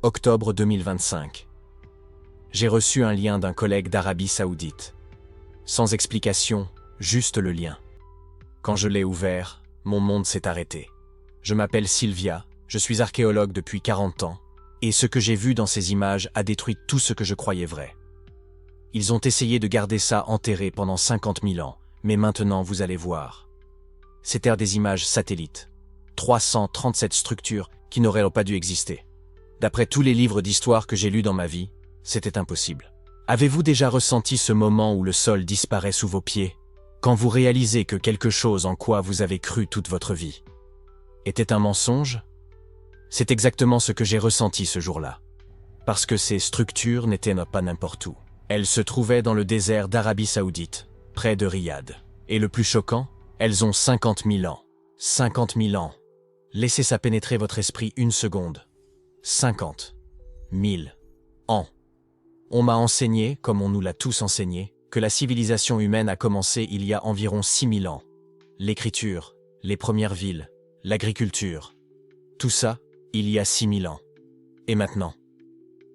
Octobre 2025. J'ai reçu un lien d'un collègue d'Arabie Saoudite. Sans explication, juste le lien. Quand je l'ai ouvert, mon monde s'est arrêté. Je m'appelle Sylvia, je suis archéologue depuis 40 ans, et ce que j'ai vu dans ces images a détruit tout ce que je croyais vrai. Ils ont essayé de garder ça enterré pendant 50 000 ans, mais maintenant vous allez voir. C'étaient des images satellites. 337 structures qui n'auraient pas dû exister. D'après tous les livres d'histoire que j'ai lus dans ma vie, c'était impossible. Avez-vous déjà ressenti ce moment où le sol disparaît sous vos pieds, quand vous réalisez que quelque chose en quoi vous avez cru toute votre vie était un mensonge? C'est exactement ce que j'ai ressenti ce jour-là. Parce que ces structures n'étaient pas n'importe où. Elles se trouvaient dans le désert d'Arabie Saoudite, près de Riyad. Et le plus choquant, elles ont 50 000 ans. 50 000 ans. Laissez ça pénétrer votre esprit une seconde. 50 000 ans. On m'a enseigné, comme on nous l'a tous enseigné, que la civilisation humaine a commencé il y a environ 6 000 ans. L'écriture, les premières villes, l'agriculture. Tout ça, il y a 6 000 ans. Et maintenant?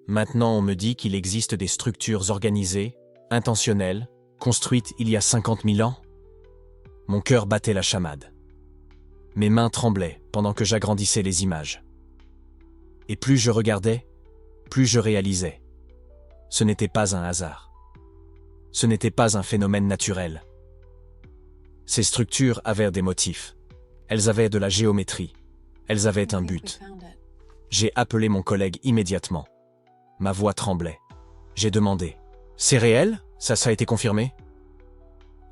Maintenant, on me dit qu'il existe des structures organisées, intentionnelles, construites il y a 50 000 ans? Mon cœur battait la chamade. Mes mains tremblaient pendant que j'agrandissais les images. Et plus je regardais, plus je réalisais. Ce n'était pas un hasard. Ce n'était pas un phénomène naturel. Ces structures avaient des motifs. Elles avaient de la géométrie. Elles avaient un but. J'ai appelé mon collègue immédiatement. Ma voix tremblait. J'ai demandé « C'est réel? Ça a été confirmé ?»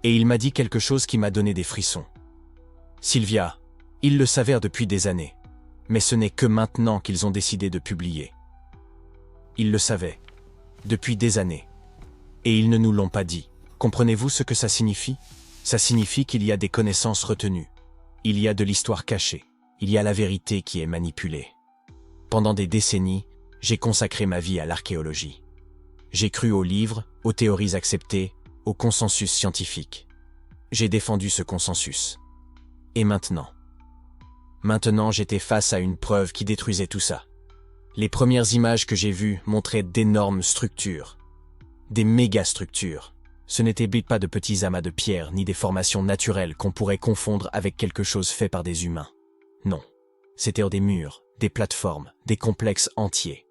Et il m'a dit quelque chose qui m'a donné des frissons. « Sylvia, ils le savaient depuis des années. Mais ce n'est que maintenant qu'ils ont décidé de publier. Ils le savaient. Depuis des années. Et ils ne nous l'ont pas dit. Comprenez-vous ce que ça signifie? Ça signifie qu'il y a des connaissances retenues. Il y a de l'histoire cachée. Il y a la vérité qui est manipulée. Pendant des décennies, j'ai consacré ma vie à l'archéologie. J'ai cru aux livres, aux théories acceptées, au consensus scientifique. J'ai défendu ce consensus. Et maintenant? Maintenant, j'étais face à une preuve qui détruisait tout ça. Les premières images que j'ai vues montraient d'énormes structures. Des méga-structures. Ce n'étaient pas de petits amas de pierres ni des formations naturelles qu'on pourrait confondre avec quelque chose fait par des humains. Non. C'étaient des murs, des plateformes, des complexes entiers.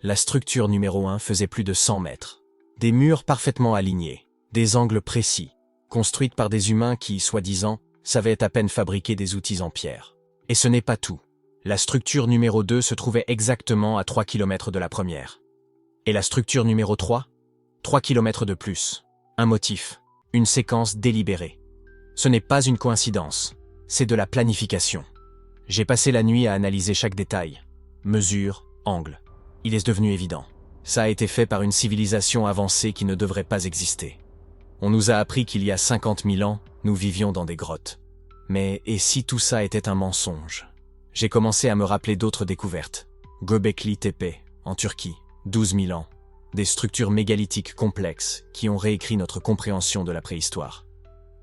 La structure numéro 1 faisait plus de 100 mètres. Des murs parfaitement alignés, des angles précis, construites par des humains qui, soi-disant, savaient à peine fabriquer des outils en pierre. Et ce n'est pas tout. La structure numéro 2 se trouvait exactement à 3 km de la première. Et la structure numéro 3? 3 km de plus. Un motif, une séquence délibérée. Ce n'est pas une coïncidence, c'est de la planification. J'ai passé la nuit à analyser chaque détail. Mesure, angle. Il est devenu évident. Ça a été fait par une civilisation avancée qui ne devrait pas exister. On nous a appris qu'il y a 50 000 ans, nous vivions dans des grottes. Mais et si tout ça était un mensonge? J'ai commencé à me rappeler d'autres découvertes. Göbekli Tepe, en Turquie, 12 000 ans. Des structures mégalithiques complexes qui ont réécrit notre compréhension de la préhistoire.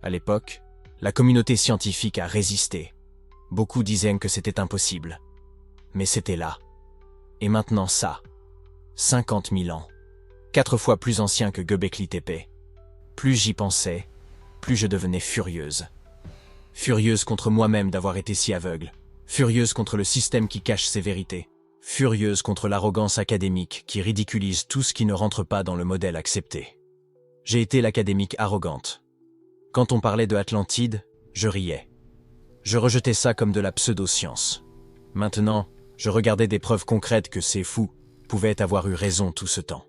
À l'époque, la communauté scientifique a résisté. Beaucoup disaient que c'était impossible. Mais c'était là. Et maintenant ça. 50 000 ans. 4 fois plus ancien que Göbekli Tepe. Plus j'y pensais, plus je devenais furieuse. Furieuse contre moi-même d'avoir été si aveugle. Furieuse contre le système qui cache ses vérités. Furieuse contre l'arrogance académique qui ridiculise tout ce qui ne rentre pas dans le modèle accepté. J'ai été l'académique arrogante. Quand on parlait de Atlantide, je riais. Je rejetais ça comme de la pseudo-science. Maintenant, je regardais des preuves concrètes que ces fous pouvaient avoir eu raison tout ce temps.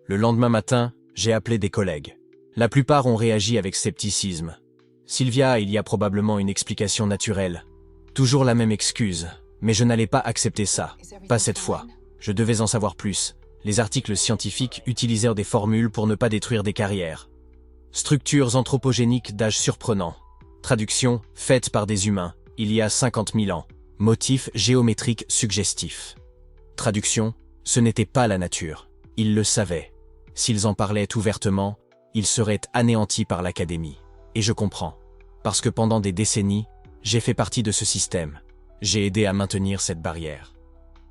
Le lendemain matin, j'ai appelé des collègues. La plupart ont réagi avec scepticisme. Sylvia, il y a probablement une explication naturelle. Toujours la même excuse. Mais je n'allais pas accepter ça. Pas cette fois. Je devais en savoir plus. Les articles scientifiques utilisèrent des formules pour ne pas détruire des carrières. Structures anthropogéniques d'âge surprenant. Traduction, faite par des humains, il y a 50 000 ans. Motif géométrique suggestif. Traduction, ce n'était pas la nature. Ils le savaient. S'ils en parlaient ouvertement, ils seraient anéantis par l'Académie. Et je comprends. Parce que pendant des décennies, j'ai fait partie de ce système. J'ai aidé à maintenir cette barrière.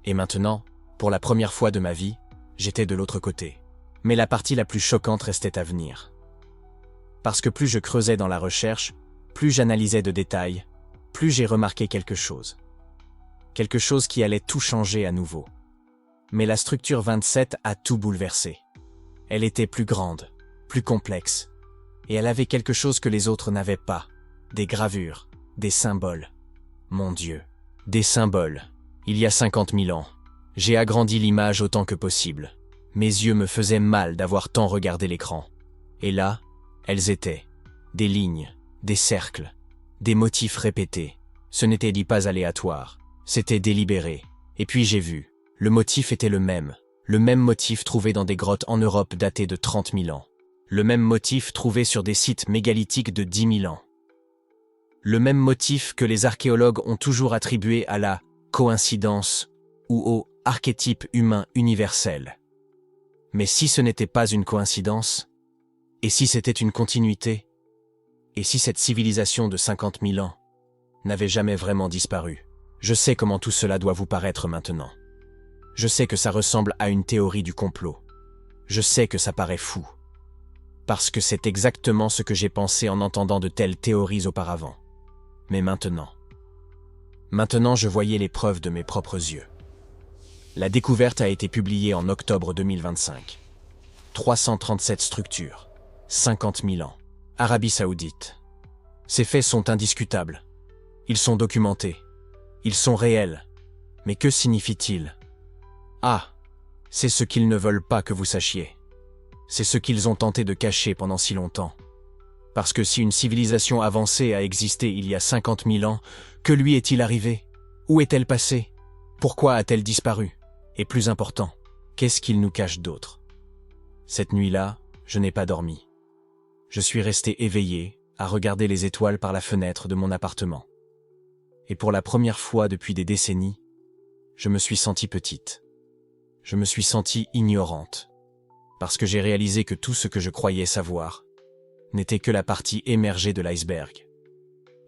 Et maintenant, Pour la première fois de ma vie, j'étais de l'autre côté. Mais la partie la plus choquante restait à venir. Parce que plus je creusais dans la recherche, plus j'analysais de détails, plus j'ai remarqué quelque chose. Quelque chose qui allait tout changer à nouveau. Mais la structure 27 a tout bouleversé. Elle était plus grande, plus complexe, et elle avait quelque chose que les autres n'avaient pas. Des gravures, des symboles. Mon Dieu, des symboles. Il y a 50 000 ans, j'ai agrandi l'image autant que possible. Mes yeux me faisaient mal d'avoir tant regardé l'écran. Et là, elles étaient. Des lignes, des cercles, des motifs répétés. Ce n'était dit pas aléatoire, c'était délibéré. Et puis j'ai vu, le motif était le même motif trouvé dans des grottes en Europe datées de 30 000 ans. Le même motif trouvé sur des sites mégalithiques de 10 000 ans. Le même motif que les archéologues ont toujours attribué à la coïncidence ou au archétype humain universel. Mais si ce n'était pas une coïncidence, et si c'était une continuité, et si cette civilisation de 50 000 ans n'avait jamais vraiment disparu, je sais comment tout cela doit vous paraître maintenant. Je sais que ça ressemble à une théorie du complot. Je sais que ça paraît fou. Parce que c'est exactement ce que j'ai pensé en entendant de telles théories auparavant. Mais maintenant, je voyais les preuves de mes propres yeux. La découverte a été publiée en octobre 2025. 337 structures, 50 000 ans, Arabie Saoudite. Ces faits sont indiscutables. Ils sont documentés. Ils sont réels. Mais que signifient-ils? Ah, c'est ce qu'ils ne veulent pas que vous sachiez. C'est ce qu'ils ont tenté de cacher pendant si longtemps. Parce que si une civilisation avancée a existé il y a 50 000 ans, que lui est-il arrivé? Où est-elle passée? Pourquoi a-t-elle disparu? Et plus important, qu'est-ce qu'ils nous cachent d'autre? Cette nuit-là, je n'ai pas dormi. Je suis resté éveillé, à regarder les étoiles par la fenêtre de mon appartement. Et pour la première fois depuis des décennies, je me suis sentie petite. Je me suis sentie ignorante. Parce que j'ai réalisé que tout ce que je croyais savoir n'était que la partie émergée de l'iceberg.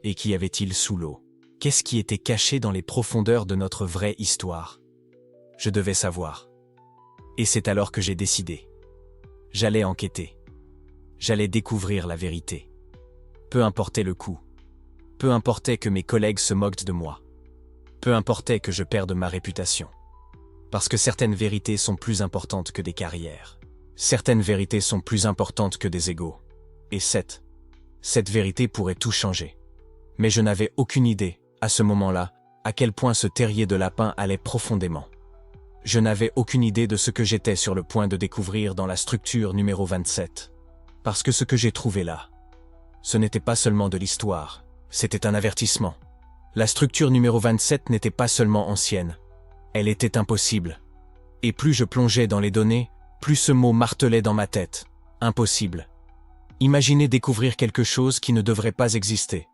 Et qu'y avait-il sous l'eau? Qu'est-ce qui était caché dans les profondeurs de notre vraie histoire? Je devais savoir. Et c'est alors que j'ai décidé. J'allais enquêter. J'allais découvrir la vérité. Peu importait le coût. Peu importait que mes collègues se moquent de moi. Peu importait que je perde ma réputation. Parce que certaines vérités sont plus importantes que des carrières. Certaines vérités sont plus importantes que des égos. Et cette vérité pourrait tout changer. Mais je n'avais aucune idée, à ce moment-là, à quel point ce terrier de lapin allait profondément. Je n'avais aucune idée de ce que j'étais sur le point de découvrir dans la structure numéro 27. Parce que ce que j'ai trouvé là, ce n'était pas seulement de l'histoire, c'était un avertissement. La structure numéro 27 n'était pas seulement ancienne, elle était impossible. Et plus je plongeais dans les données, plus ce mot martelait dans ma tête. Impossible. Imaginez découvrir quelque chose qui ne devrait pas exister.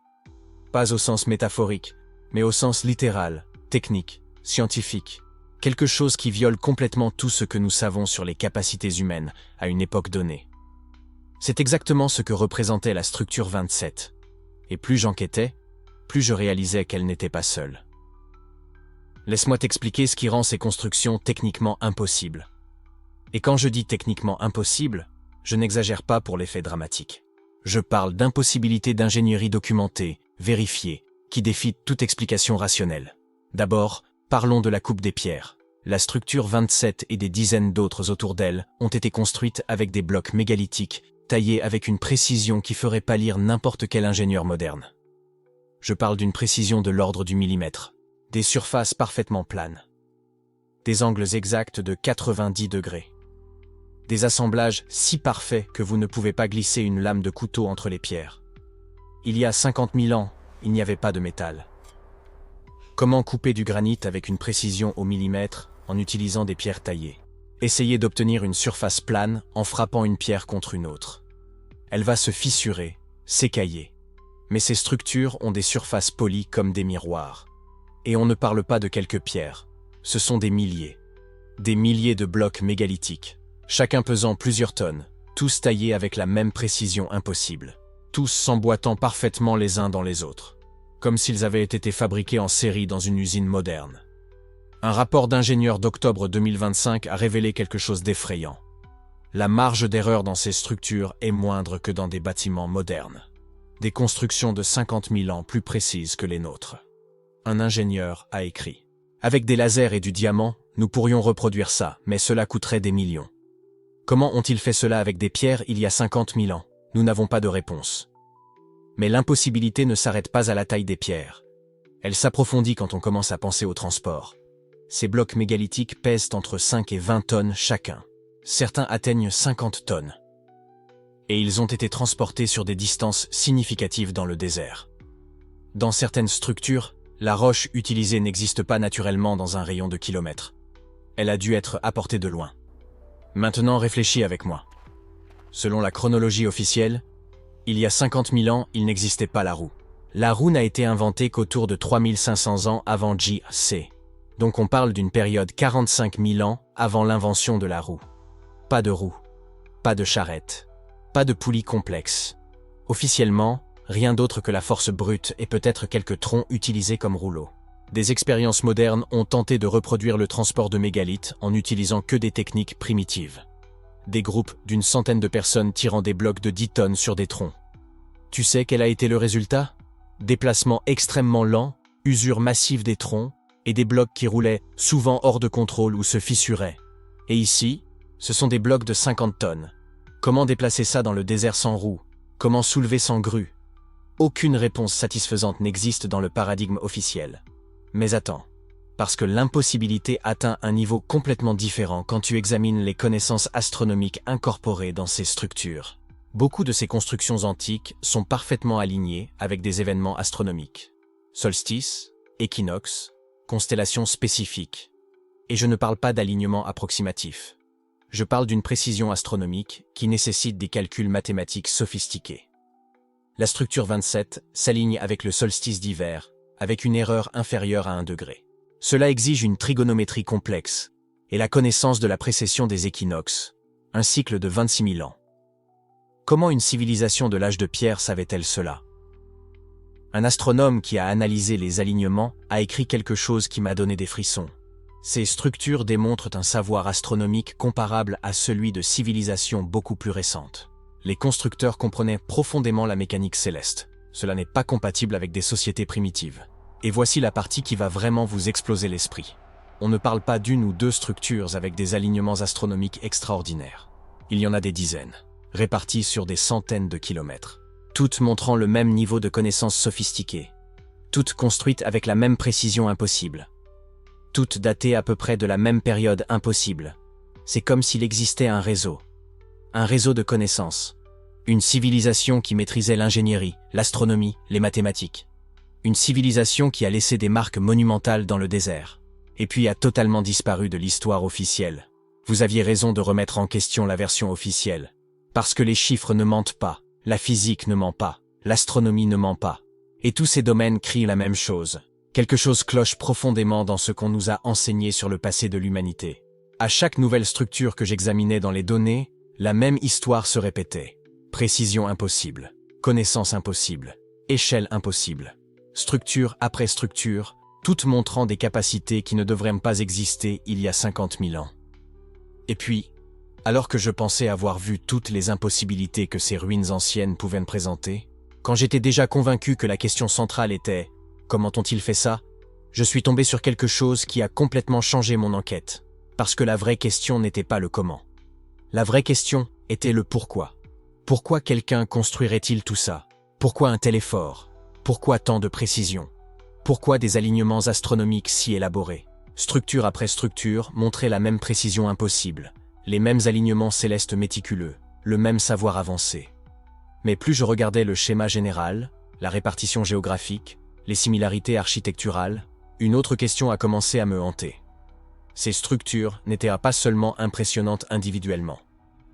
Pas au sens métaphorique, mais au sens littéral, technique, scientifique. Quelque chose qui viole complètement tout ce que nous savons sur les capacités humaines à une époque donnée. C'est exactement ce que représentait la structure 27. Et plus j'enquêtais, plus je réalisais qu'elle n'était pas seule. Laisse-moi t'expliquer ce qui rend ces constructions techniquement impossibles. Et quand je dis techniquement impossible, je n'exagère pas pour l'effet dramatique. Je parle d'impossibilité d'ingénierie documentée, vérifiée, qui défie toute explication rationnelle. D'abord, parlons de la coupe des pierres. La structure 27 et des dizaines d'autres autour d'elle ont été construites avec des blocs mégalithiques, taillés avec une précision qui ferait pâlir n'importe quel ingénieur moderne. Je parle d'une précision de l'ordre du millimètre, des surfaces parfaitement planes, des angles exacts de 90 degrés, des assemblages si parfaits que vous ne pouvez pas glisser une lame de couteau entre les pierres. Il y a 50 000 ans, il n'y avait pas de métal. Comment couper du granit avec une précision au millimètre en utilisant des pierres taillées? Essayez d'obtenir une surface plane en frappant une pierre contre une autre. Elle va se fissurer, s'écailler. Mais ces structures ont des surfaces polies comme des miroirs. Et on ne parle pas de quelques pierres. Ce sont des milliers. Des milliers de blocs mégalithiques, chacun pesant plusieurs tonnes, tous taillés avec la même précision impossible, tous s'emboîtant parfaitement les uns dans les autres, comme s'ils avaient été fabriqués en série dans une usine moderne. Un rapport d'ingénieur d'octobre 2025 a révélé quelque chose d'effrayant. La marge d'erreur dans ces structures est moindre que dans des bâtiments modernes. Des constructions de 50 000 ans plus précises que les nôtres. Un ingénieur a écrit « Avec des lasers et du diamant, nous pourrions reproduire ça, mais cela coûterait des millions. » Comment ont-ils fait cela avec des pierres il y a 50 000 ans? Nous n'avons pas de réponse. Mais l'impossibilité ne s'arrête pas à la taille des pierres. Elle s'approfondit quand on commence à penser au transport. Ces blocs mégalithiques pèsent entre 5 et 20 tonnes chacun. Certains atteignent 50 tonnes. Et ils ont été transportés sur des distances significatives dans le désert. Dans certaines structures, la roche utilisée n'existe pas naturellement dans un rayon de kilomètres. Elle a dû être apportée de loin. Maintenant, réfléchis avec moi. Selon la chronologie officielle, il y a 50 000 ans, il n'existait pas la roue. La roue n'a été inventée qu'autour de 3500 ans avant J.C. Donc on parle d'une période 45 000 ans avant l'invention de la roue. Pas de roue, pas de charrette, pas de poulie complexe. Officiellement, rien d'autre que la force brute et peut-être quelques troncs utilisés comme rouleaux. Des expériences modernes ont tenté de reproduire le transport de mégalithes en n'utilisant que des techniques primitives. Des groupes d'une centaine de personnes tirant des blocs de 10 tonnes sur des troncs. Tu sais quel a été le résultat? Déplacement extrêmement lent, usure massive des troncs, et des blocs qui roulaient souvent hors de contrôle ou se fissuraient. Et ici, ce sont des blocs de 50 tonnes. Comment déplacer ça dans le désert sans roue? Comment soulever sans grue? Aucune réponse satisfaisante n'existe dans le paradigme officiel. Mais attends, parce que l'impossibilité atteint un niveau complètement différent quand tu examines les connaissances astronomiques incorporées dans ces structures. Beaucoup de ces constructions antiques sont parfaitement alignées avec des événements astronomiques. Solstice, équinoxe, constellations spécifiques. Et je ne parle pas d'alignement approximatif. Je parle d'une précision astronomique qui nécessite des calculs mathématiques sophistiqués. La structure 27 s'aligne avec le solstice d'hiver, avec une erreur inférieure à 1 degré. Cela exige une trigonométrie complexe et la connaissance de la précession des équinoxes, un cycle de 26 000 ans. Comment une civilisation de l'âge de pierre savait-elle cela? Un astronome qui a analysé les alignements a écrit quelque chose qui m'a donné des frissons. Ces structures démontrent un savoir astronomique comparable à celui de civilisations beaucoup plus récentes. Les constructeurs comprenaient profondément la mécanique céleste. Cela n'est pas compatible avec des sociétés primitives. Et voici la partie qui va vraiment vous exploser l'esprit. On ne parle pas d'une ou deux structures avec des alignements astronomiques extraordinaires. Il y en a des dizaines, réparties sur des centaines de kilomètres. Toutes montrant le même niveau de connaissances sophistiquées. Toutes construites avec la même précision impossible. Toutes datées à peu près de la même période impossible. C'est comme s'il existait un réseau. Un réseau de connaissances. Une civilisation qui maîtrisait l'ingénierie, l'astronomie, les mathématiques. Une civilisation qui a laissé des marques monumentales dans le désert. Et puis a totalement disparu de l'histoire officielle. Vous aviez raison de remettre en question la version officielle. Parce que les chiffres ne mentent pas, la physique ne ment pas, l'astronomie ne ment pas. Et tous ces domaines crient la même chose. Quelque chose cloche profondément dans ce qu'on nous a enseigné sur le passé de l'humanité. À chaque nouvelle structure que j'examinais dans les données, la même histoire se répétait. Précision impossible, connaissance impossible, échelle impossible. Structure après structure, toutes montrant des capacités qui ne devraient pas exister il y a 50 000 ans. Et puis, alors que je pensais avoir vu toutes les impossibilités que ces ruines anciennes pouvaient me présenter, quand j'étais déjà convaincu que la question centrale était « Comment ont-ils fait ça ?», je suis tombé sur quelque chose qui a complètement changé mon enquête, parce que la vraie question n'était pas le comment. La vraie question était le pourquoi. Pourquoi quelqu'un construirait-il tout ça? Pourquoi un tel effort? Pourquoi tant de précision? Pourquoi des alignements astronomiques si élaborés? Structure après structure montrait la même précision impossible, les mêmes alignements célestes méticuleux, le même savoir avancé. Mais plus je regardais le schéma général, la répartition géographique, les similarités architecturales, une autre question a commencé à me hanter. Ces structures n'étaient pas seulement impressionnantes individuellement.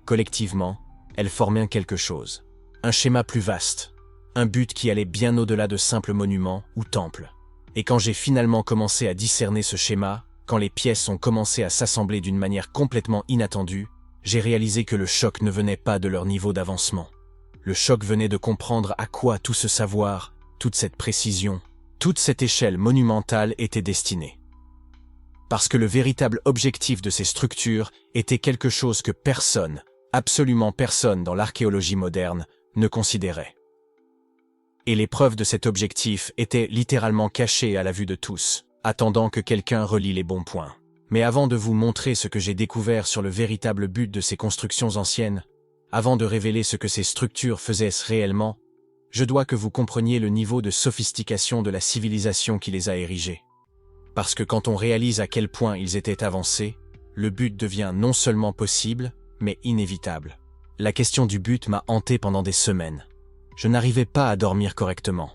Collectivement, elles formaient quelque chose. Un schéma plus vaste. Un but qui allait bien au-delà de simples monuments ou temples. Et quand j'ai finalement commencé à discerner ce schéma, quand les pièces ont commencé à s'assembler d'une manière complètement inattendue, j'ai réalisé que le choc ne venait pas de leur niveau d'avancement. Le choc venait de comprendre à quoi tout ce savoir, toute cette précision, toute cette échelle monumentale était destinée. Parce que le véritable objectif de ces structures était quelque chose que personne, absolument personne dans l'archéologie moderne, ne considérait. Et les preuves de cet objectif étaient littéralement cachées à la vue de tous, attendant que quelqu'un relie les bons points. Mais avant de vous montrer ce que j'ai découvert sur le véritable but de ces constructions anciennes, avant de révéler ce que ces structures faisaient réellement, je dois que vous compreniez le niveau de sophistication de la civilisation qui les a érigées. Parce que quand on réalise à quel point ils étaient avancés, le but devient non seulement possible, mais inévitable. La question du but m'a hanté pendant des semaines. Je n'arrivais pas à dormir correctement.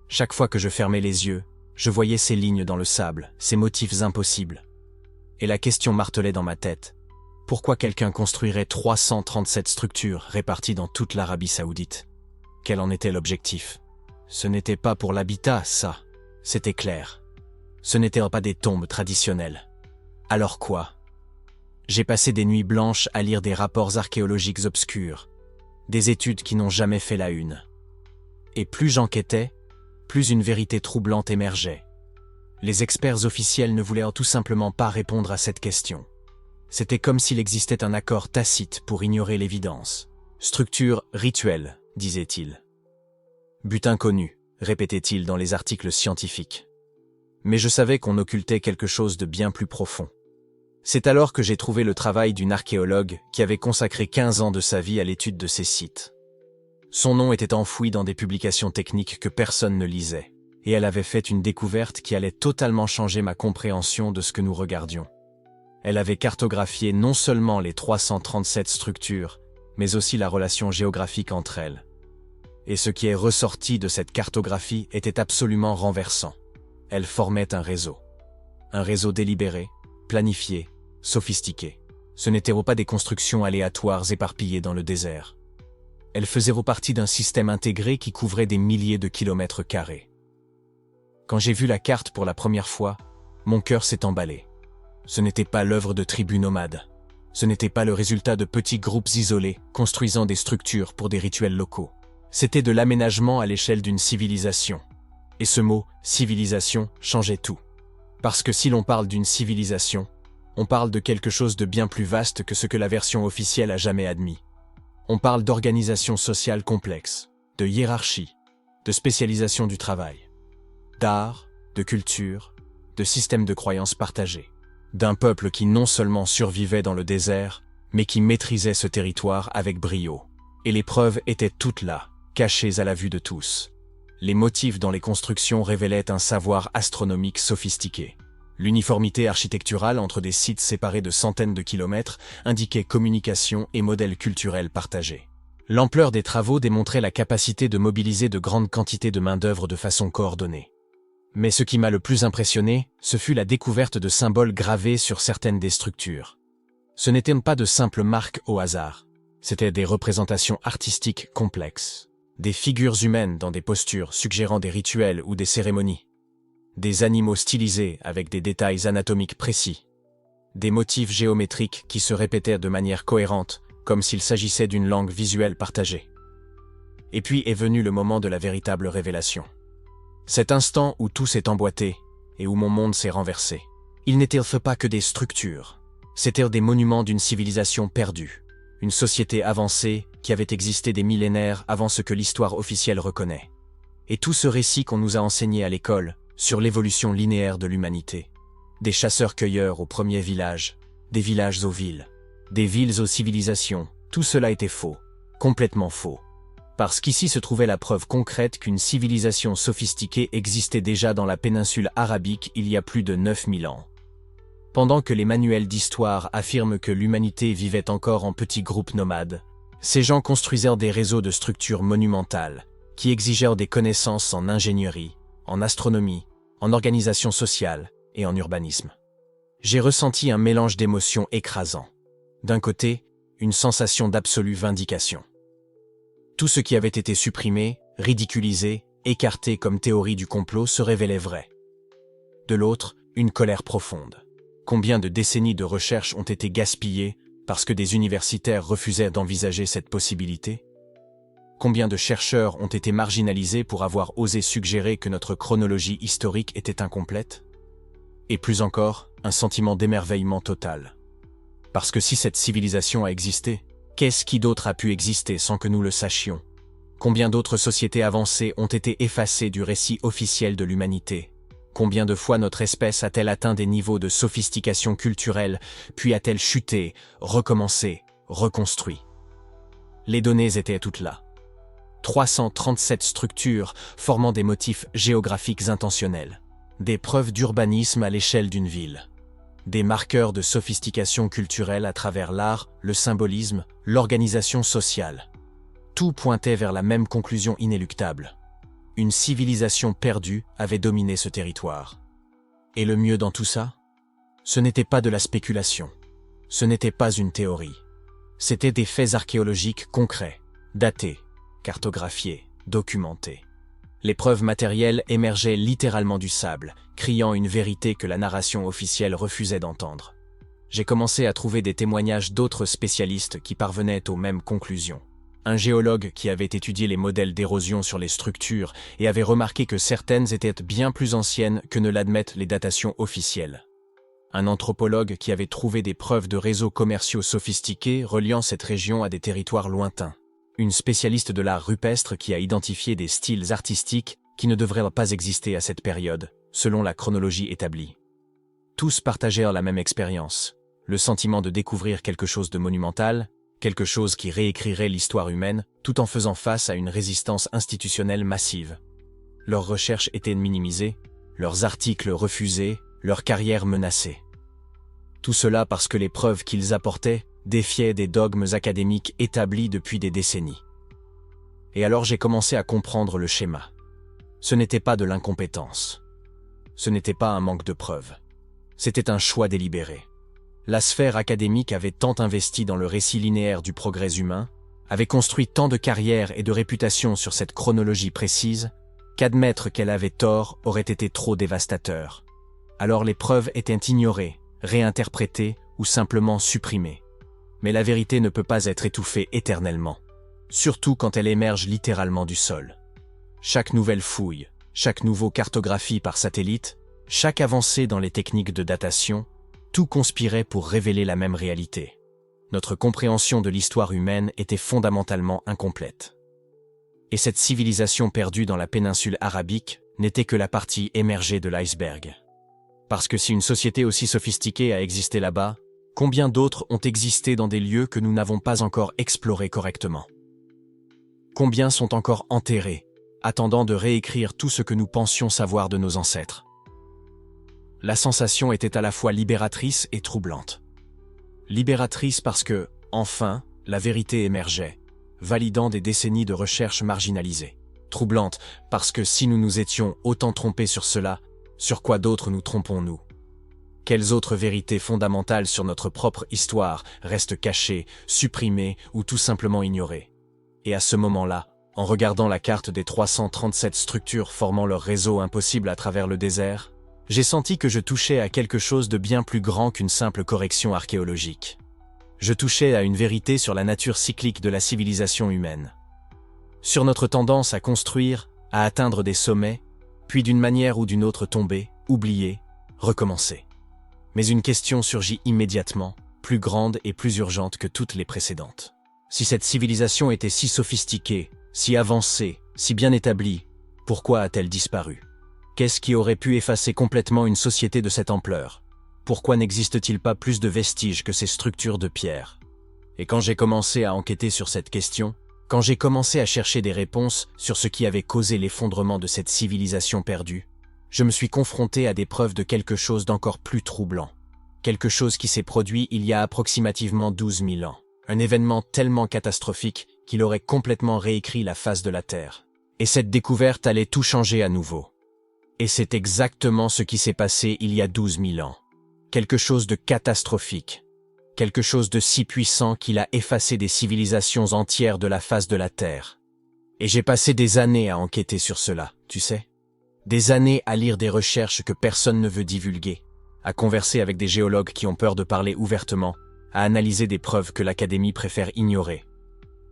Chaque fois que je fermais les yeux, je voyais ces lignes dans le sable, ces motifs impossibles. Et la question martelait dans ma tête. Pourquoi quelqu'un construirait 337 structures réparties dans toute l'Arabie Saoudite? Quel en était l'objectif? Ce n'était pas pour l'habitat, ça. C'était clair. Ce n'étaient pas des tombes traditionnelles. Alors quoi? J'ai passé des nuits blanches à lire des rapports archéologiques obscurs, des études qui n'ont jamais fait la une. Et plus j'enquêtais, plus une vérité troublante émergeait. Les experts officiels ne voulaient tout simplement pas répondre à cette question. C'était comme s'il existait un accord tacite pour ignorer l'évidence. Structure rituelle, disait-il. But inconnu, répétait-il dans les articles scientifiques. Mais je savais qu'on occultait quelque chose de bien plus profond. C'est alors que j'ai trouvé le travail d'une archéologue qui avait consacré 15 ans de sa vie à l'étude de ces sites. Son nom était enfoui dans des publications techniques que personne ne lisait, et elle avait fait une découverte qui allait totalement changer ma compréhension de ce que nous regardions. Elle avait cartographié non seulement les 337 structures, mais aussi la relation géographique entre elles. Et ce qui est ressorti de cette cartographie était absolument renversant. Elle formait un réseau. Un réseau délibéré, planifié, sophistiqué. Ce n'étaient pas des constructions aléatoires éparpillées dans le désert. Elles faisaient partie d'un système intégré qui couvrait des milliers de kilomètres carrés. Quand j'ai vu la carte pour la première fois, mon cœur s'est emballé. Ce n'était pas l'œuvre de tribus nomades. Ce n'était pas le résultat de petits groupes isolés construisant des structures pour des rituels locaux. C'était de l'aménagement à l'échelle d'une civilisation. Et ce mot « civilisation » changeait tout. Parce que si l'on parle d'une civilisation, on parle de quelque chose de bien plus vaste que ce que la version officielle a jamais admis. On parle d'organisation sociale complexe, de hiérarchie, de spécialisation du travail, d'art, de culture, de système de croyances partagés. D'un peuple qui non seulement survivait dans le désert, mais qui maîtrisait ce territoire avec brio. Et les preuves étaient toutes là, cachées à la vue de tous. Les motifs dans les constructions révélaient un savoir astronomique sophistiqué. L'uniformité architecturale entre des sites séparés de centaines de kilomètres indiquait communication et modèles culturels partagés. L'ampleur des travaux démontrait la capacité de mobiliser de grandes quantités de main-d'œuvre de façon coordonnée. Mais ce qui m'a le plus impressionné, ce fut la découverte de symboles gravés sur certaines des structures. Ce n'étaient pas de simples marques au hasard. C'étaient des représentations artistiques complexes. Des figures humaines dans des postures suggérant des rituels ou des cérémonies. Des animaux stylisés avec des détails anatomiques précis. Des motifs géométriques qui se répétaient de manière cohérente, comme s'il s'agissait d'une langue visuelle partagée. Et puis est venu le moment de la véritable révélation. Cet instant où tout s'est emboîté et où mon monde s'est renversé. Ils n'étaient pas que des structures. C'étaient des monuments d'une civilisation perdue. Une société avancée qui avait existé des millénaires avant ce que l'histoire officielle reconnaît. Et tout ce récit qu'on nous a enseigné à l'école sur l'évolution linéaire de l'humanité. Des chasseurs-cueilleurs aux premiers villages, des villages aux villes, des villes aux civilisations, tout cela était faux, complètement faux. Parce qu'ici se trouvait la preuve concrète qu'une civilisation sophistiquée existait déjà dans la péninsule arabique il y a plus de 9000 ans. Pendant que les manuels d'histoire affirment que l'humanité vivait encore en petits groupes nomades, ces gens construisèrent des réseaux de structures monumentales, qui exigèrent des connaissances en ingénierie, en astronomie, en organisation sociale et en urbanisme. J'ai ressenti un mélange d'émotions écrasant. D'un côté, une sensation d'absolue vindication. Tout ce qui avait été supprimé, ridiculisé, écarté comme théorie du complot se révélait vrai. De l'autre, une colère profonde. Combien de décennies de recherche ont été gaspillées parce que des universitaires refusaient d'envisager cette possibilité? Combien de chercheurs ont été marginalisés pour avoir osé suggérer que notre chronologie historique était incomplète? Et plus encore, un sentiment d'émerveillement total. Parce que si cette civilisation a existé, qu'est-ce qui d'autre a pu exister sans que nous le sachions? Combien d'autres sociétés avancées ont été effacées du récit officiel de l'humanité? Combien de fois notre espèce a-t-elle atteint des niveaux de sophistication culturelle, puis a-t-elle chuté, recommencé, reconstruit? Les données étaient toutes là. 337 structures formant des motifs géographiques intentionnels, des preuves d'urbanisme à l'échelle d'une ville, des marqueurs de sophistication culturelle à travers l'art, le symbolisme, l'organisation sociale. Tout pointait vers la même conclusion inéluctable. Une civilisation perdue avait dominé ce territoire. Et le mieux dans tout ça? Ce n'était pas de la spéculation. Ce n'était pas une théorie. C'étaient des faits archéologiques concrets, datés, cartographiés, documentés. Les preuves matérielles émergeaient littéralement du sable, criant une vérité que la narration officielle refusait d'entendre. J'ai commencé à trouver des témoignages d'autres spécialistes qui parvenaient aux mêmes conclusions. Un géologue qui avait étudié les modèles d'érosion sur les structures et avait remarqué que certaines étaient bien plus anciennes que ne l'admettent les datations officielles. Un anthropologue qui avait trouvé des preuves de réseaux commerciaux sophistiqués reliant cette région à des territoires lointains. Une spécialiste de l'art rupestre qui a identifié des styles artistiques qui ne devraient pas exister à cette période, selon la chronologie établie. Tous partagèrent la même expérience, le sentiment de découvrir quelque chose de monumental, quelque chose qui réécrirait l'histoire humaine, tout en faisant face à une résistance institutionnelle massive. Leurs recherches étaient minimisées, leurs articles refusés, leurs carrières menacées. Tout cela parce que les preuves qu'ils apportaient défiaient des dogmes académiques établis depuis des décennies. Et alors j'ai commencé à comprendre le schéma. Ce n'était pas de l'incompétence. Ce n'était pas un manque de preuves. C'était un choix délibéré. La sphère académique avait tant investi dans le récit linéaire du progrès humain, avait construit tant de carrières et de réputations sur cette chronologie précise, qu'admettre qu'elle avait tort aurait été trop dévastateur. Alors les preuves étaient ignorées, réinterprétées ou simplement supprimées. Mais la vérité ne peut pas être étouffée éternellement, surtout quand elle émerge littéralement du sol. Chaque nouvelle fouille, chaque nouveau cartographie par satellite, chaque avancée dans les techniques de datation, tout conspirait pour révéler la même réalité. Notre compréhension de l'histoire humaine était fondamentalement incomplète. Et cette civilisation perdue dans la péninsule arabique n'était que la partie émergée de l'iceberg. Parce que si une société aussi sophistiquée a existé là-bas, combien d'autres ont existé dans des lieux que nous n'avons pas encore explorés correctement? Combien sont encore enterrés, attendant de réécrire tout ce que nous pensions savoir de nos ancêtres? La sensation était à la fois libératrice et troublante. Libératrice parce que, enfin, la vérité émergeait, validant des décennies de recherches marginalisées. Troublante parce que si nous nous étions autant trompés sur cela, sur quoi d'autre nous trompons-nous? Quelles autres vérités fondamentales sur notre propre histoire restent cachées, supprimées ou tout simplement ignorées? Et à ce moment-là, en regardant la carte des 337 structures formant leur réseau impossible à travers le désert, j'ai senti que je touchais à quelque chose de bien plus grand qu'une simple correction archéologique. Je touchais à une vérité sur la nature cyclique de la civilisation humaine. Sur notre tendance à construire, à atteindre des sommets, puis d'une manière ou d'une autre tomber, oublier, recommencer. Mais une question surgit immédiatement, plus grande et plus urgente que toutes les précédentes. Si cette civilisation était si sophistiquée, si avancée, si bien établie, pourquoi a-t-elle disparu? Qu'est-ce qui aurait pu effacer complètement une société de cette ampleur? Pourquoi n'existe-t-il pas plus de vestiges que ces structures de pierre? Et quand j'ai commencé à enquêter sur cette question, quand j'ai commencé à chercher des réponses sur ce qui avait causé l'effondrement de cette civilisation perdue, je me suis confronté à des preuves de quelque chose d'encore plus troublant. Quelque chose qui s'est produit il y a approximativement 12 000 ans. Un événement tellement catastrophique qu'il aurait complètement réécrit la face de la Terre. Et cette découverte allait tout changer à nouveau. Et c'est exactement ce qui s'est passé il y a 12 000 ans. Quelque chose de catastrophique. Quelque chose de si puissant qu'il a effacé des civilisations entières de la face de la Terre. Et j'ai passé des années à enquêter sur cela, tu sais. Des années à lire des recherches que personne ne veut divulguer, à converser avec des géologues qui ont peur de parler ouvertement, à analyser des preuves que l'Académie préfère ignorer.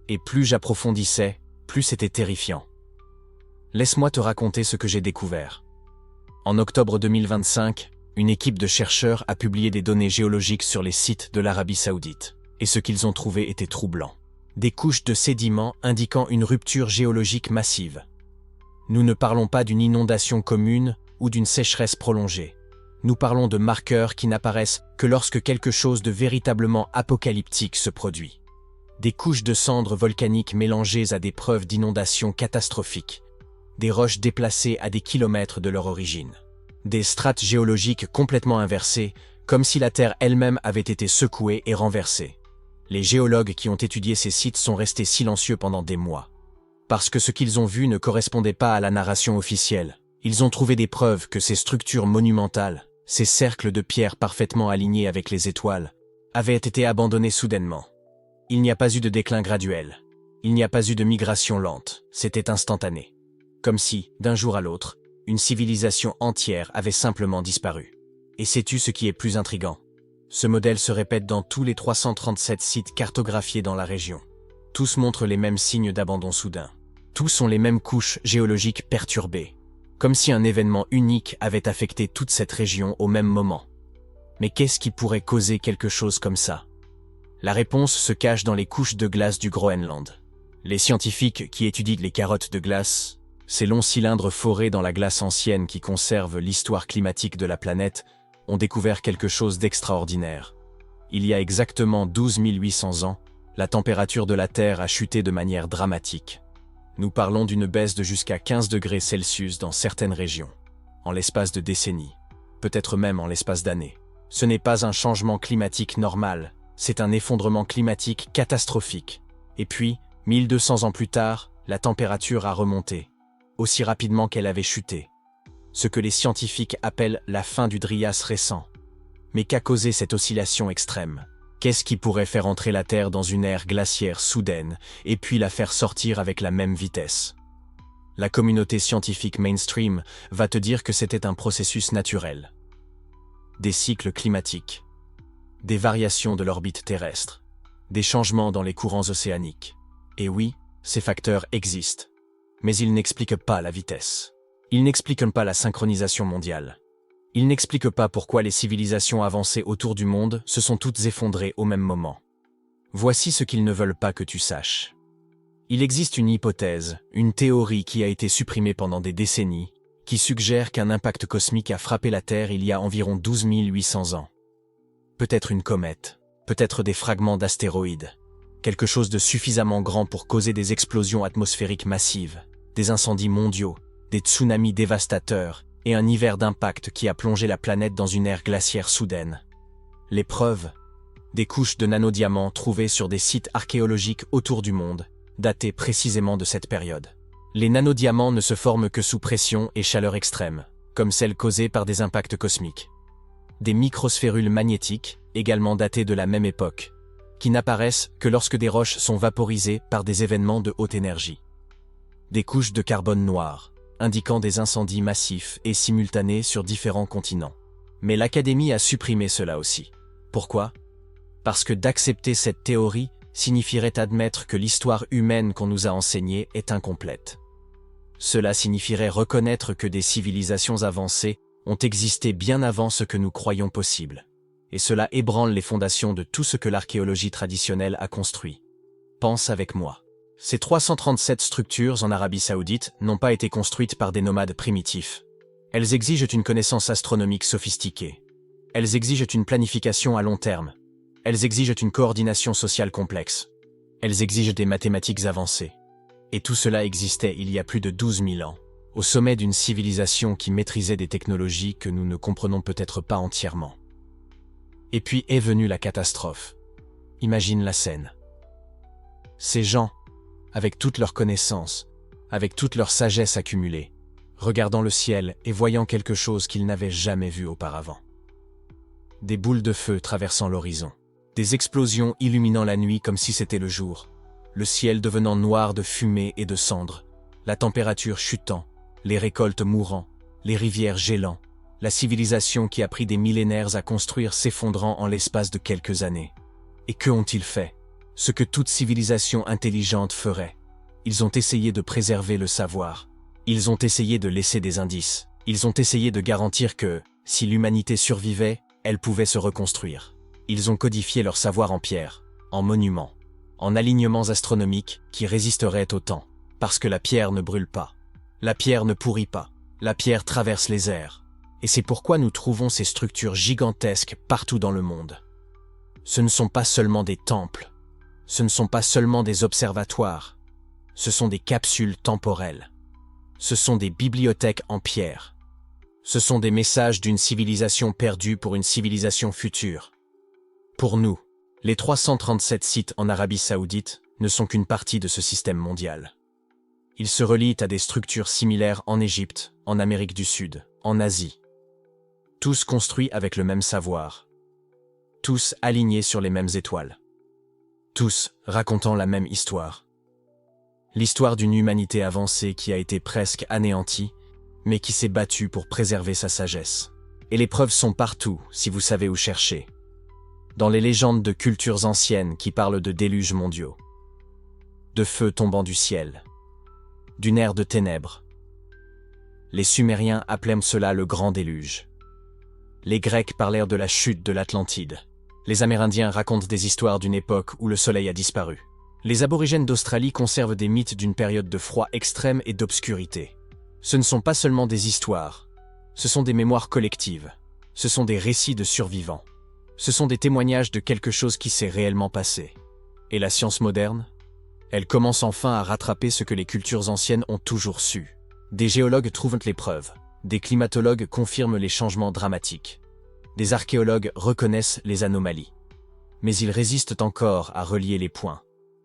Et plus j'approfondissais, plus c'était terrifiant. Laisse-moi te raconter ce que j'ai découvert. En octobre 2025, une équipe de chercheurs a publié des données géologiques sur les sites de l'Arabie Saoudite, et ce qu'ils ont trouvé était troublant. Des couches de sédiments indiquant une rupture géologique massive. Nous ne parlons pas d'une inondation commune ou d'une sécheresse prolongée. Nous parlons de marqueurs qui n'apparaissent que lorsque quelque chose de véritablement apocalyptique se produit. Des couches de cendres volcaniques mélangées à des preuves d'inondations catastrophiques. Des roches déplacées à des kilomètres de leur origine. Des strates géologiques complètement inversées, comme si la Terre elle-même avait été secouée et renversée. Les géologues qui ont étudié ces sites sont restés silencieux pendant des mois. Parce que ce qu'ils ont vu ne correspondait pas à la narration officielle. Ils ont trouvé des preuves que ces structures monumentales, ces cercles de pierre parfaitement alignés avec les étoiles, avaient été abandonnés soudainement. Il n'y a pas eu de déclin graduel. Il n'y a pas eu de migration lente. C'était instantané. Comme si, d'un jour à l'autre, une civilisation entière avait simplement disparu. Et sais-tu ce qui est plus intriguant? Ce modèle se répète dans tous les 337 sites cartographiés dans la région. Tous montrent les mêmes signes d'abandon soudain. Tous ont les mêmes couches géologiques perturbées. Comme si un événement unique avait affecté toute cette région au même moment. Mais qu'est-ce qui pourrait causer quelque chose comme ça? La réponse se cache dans les couches de glace du Groenland. Les scientifiques qui étudient les carottes de glace, ces longs cylindres forés dans la glace ancienne qui conservent l'histoire climatique de la planète, ont découvert quelque chose d'extraordinaire. Il y a exactement 12 800 ans, la température de la Terre a chuté de manière dramatique. Nous parlons d'une baisse de jusqu'à 15 degrés Celsius dans certaines régions, en l'espace de décennies, peut-être même en l'espace d'années. Ce n'est pas un changement climatique normal, c'est un effondrement climatique catastrophique. Et puis, 1200 ans plus tard, la température a remonté, aussi rapidement qu'elle avait chuté. Ce que les scientifiques appellent la fin du Dryas récent. Mais qu'a causé cette oscillation extrême? Qu'est-ce qui pourrait faire entrer la Terre dans une ère glaciaire soudaine et puis la faire sortir avec la même vitesse? La communauté scientifique mainstream va te dire que c'était un processus naturel. Des cycles climatiques, des variations de l'orbite terrestre, des changements dans les courants océaniques. Et oui, ces facteurs existent. Mais ils n'expliquent pas la vitesse. Ils n'expliquent pas la synchronisation mondiale. Ils n'expliquent pas pourquoi les civilisations avancées autour du monde se sont toutes effondrées au même moment. Voici ce qu'ils ne veulent pas que tu saches. Il existe une hypothèse, une théorie qui a été supprimée pendant des décennies, qui suggère qu'un impact cosmique a frappé la Terre il y a environ 12 800 ans. Peut-être une comète, peut-être des fragments d'astéroïdes, quelque chose de suffisamment grand pour causer des explosions atmosphériques massives, des incendies mondiaux, des tsunamis dévastateurs et un hiver d'impact qui a plongé la planète dans une ère glaciaire soudaine. Les preuves, des couches de nanodiamants trouvées sur des sites archéologiques autour du monde, datées précisément de cette période. Les nanodiamants ne se forment que sous pression et chaleur extrême, comme celles causées par des impacts cosmiques. Des microsphérules magnétiques, également datées de la même époque, qui n'apparaissent que lorsque des roches sont vaporisées par des événements de haute énergie. Des couches de carbone noir, indiquant des incendies massifs et simultanés sur différents continents. Mais l'Académie a supprimé cela aussi. Pourquoi? Parce que d'accepter cette théorie signifierait admettre que l'histoire humaine qu'on nous a enseignée est incomplète. Cela signifierait reconnaître que des civilisations avancées ont existé bien avant ce que nous croyons possible. Et cela ébranle les fondations de tout ce que l'archéologie traditionnelle a construit. Pense avec moi. Ces 337 structures en Arabie Saoudite n'ont pas été construites par des nomades primitifs. Elles exigent une connaissance astronomique sophistiquée. Elles exigent une planification à long terme. Elles exigent une coordination sociale complexe. Elles exigent des mathématiques avancées. Et tout cela existait il y a plus de 12 000 ans, au sommet d'une civilisation qui maîtrisait des technologies que nous ne comprenons peut-être pas entièrement. Et puis est venue la catastrophe. Imagine la scène. Ces gens, avec toute leur connaissance, avec toute leur sagesse accumulée, regardant le ciel et voyant quelque chose qu'ils n'avaient jamais vu auparavant. Des boules de feu traversant l'horizon, des explosions illuminant la nuit comme si c'était le jour, le ciel devenant noir de fumée et de cendres, la température chutant, les récoltes mourant, les rivières gélant, la civilisation qui a pris des millénaires à construire s'effondrant en l'espace de quelques années. Et que ont-ils fait? Ce que toute civilisation intelligente ferait. Ils ont essayé de préserver le savoir. Ils ont essayé de laisser des indices. Ils ont essayé de garantir que, Si l'humanité survivait, elle pouvait se reconstruire. Ils ont codifié leur savoir en pierre, en monuments, en alignements astronomiques qui résisteraient au temps, parce que la pierre ne brûle pas. La pierre ne pourrit pas. La pierre traverse les airs. Et c'est pourquoi nous trouvons ces structures gigantesques partout dans le monde. Ce ne sont pas seulement des temples. Ce ne sont pas seulement des observatoires. Ce sont des capsules temporelles. Ce sont des bibliothèques en pierre. Ce sont des messages d'une civilisation perdue pour une civilisation future. Pour nous, les 337 sites en Arabie Saoudite ne sont qu'une partie de ce système mondial. Ils se relient à des structures similaires en Égypte, en Amérique du Sud, en Asie. Tous construits avec le même savoir. Tous alignés sur les mêmes étoiles. Tous racontant la même histoire. L'histoire d'une humanité avancée qui a été presque anéantie, mais qui s'est battue pour préserver sa sagesse. Et les preuves sont partout, si vous savez où chercher. Dans les légendes de cultures anciennes qui parlent de déluges mondiaux, de feux tombant du ciel, d'une ère de ténèbres. Les Sumériens appelaient cela le Grand Déluge. Les Grecs parlèrent de la chute de l'Atlantide. Les Amérindiens racontent des histoires d'une époque où le soleil a disparu. Les aborigènes d'Australie conservent des mythes d'une période de froid extrême et d'obscurité. Ce ne sont pas seulement des histoires, ce sont des mémoires collectives, ce sont des récits de survivants. Ce sont des témoignages de quelque chose qui s'est réellement passé. Et la science moderne? Elle commence enfin à rattraper ce que les cultures anciennes ont toujours su. Des géologues trouvent les preuves, des climatologues confirment les changements dramatiques, des archéologues reconnaissent les anomalies. Mais ils résistent encore à relier les points,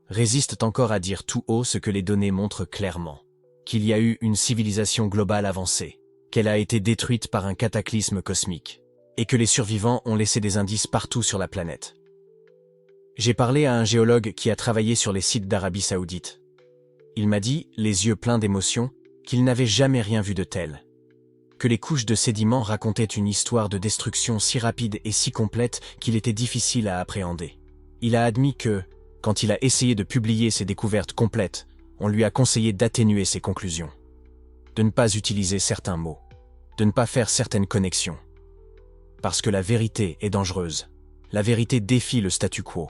résistent encore à dire tout haut ce que les données montrent clairement, qu'il y a eu une civilisation globale avancée, qu'elle a été détruite par un cataclysme cosmique, et que les survivants ont laissé des indices partout sur la planète. J'ai parlé à un géologue qui a travaillé sur les sites d'Arabie Saoudite. Il m'a dit, les yeux pleins d'émotion, qu'il n'avait jamais rien vu de tel. Que les couches de sédiments racontaient une histoire de destruction si rapide et si complète qu'il était difficile à appréhender. Il a admis que, quand il a essayé de publier ses découvertes complètes, on lui a conseillé d'atténuer ses conclusions, de ne pas utiliser certains mots, de ne pas faire certaines connexions. Parce que la vérité est dangereuse. La vérité défie le statu quo.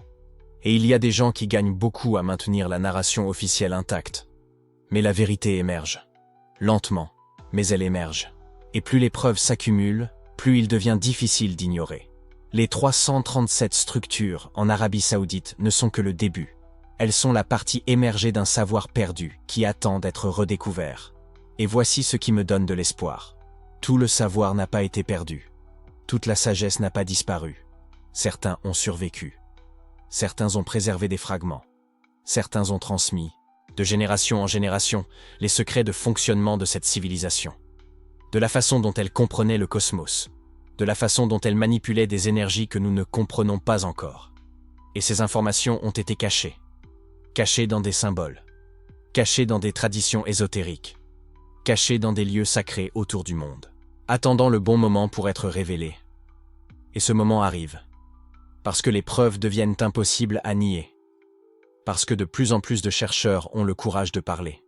Et il y a des gens qui gagnent beaucoup à maintenir la narration officielle intacte. Mais la vérité émerge. Lentement, mais elle émerge. Et plus les preuves s'accumulent, plus il devient difficile d'ignorer. Les 337 structures en Arabie Saoudite ne sont que le début. Elles sont la partie émergée d'un savoir perdu qui attend d'être redécouvert. Et voici ce qui me donne de l'espoir. Tout le savoir n'a pas été perdu. Toute la sagesse n'a pas disparu. Certains ont survécu. Certains ont préservé des fragments. Certains ont transmis, de génération en génération, les secrets de fonctionnement de cette civilisation. De la façon dont elle comprenait le cosmos. De la façon dont elle manipulait des énergies que nous ne comprenons pas encore. Et ces informations ont été cachées. Cachées dans des symboles. Cachées dans des traditions ésotériques. Cachées dans des lieux sacrés autour du monde. Attendant le bon moment pour être révélé. Et ce moment arrive. Parce que les preuves deviennent impossibles à nier. Parce que de plus en plus de chercheurs ont le courage de parler.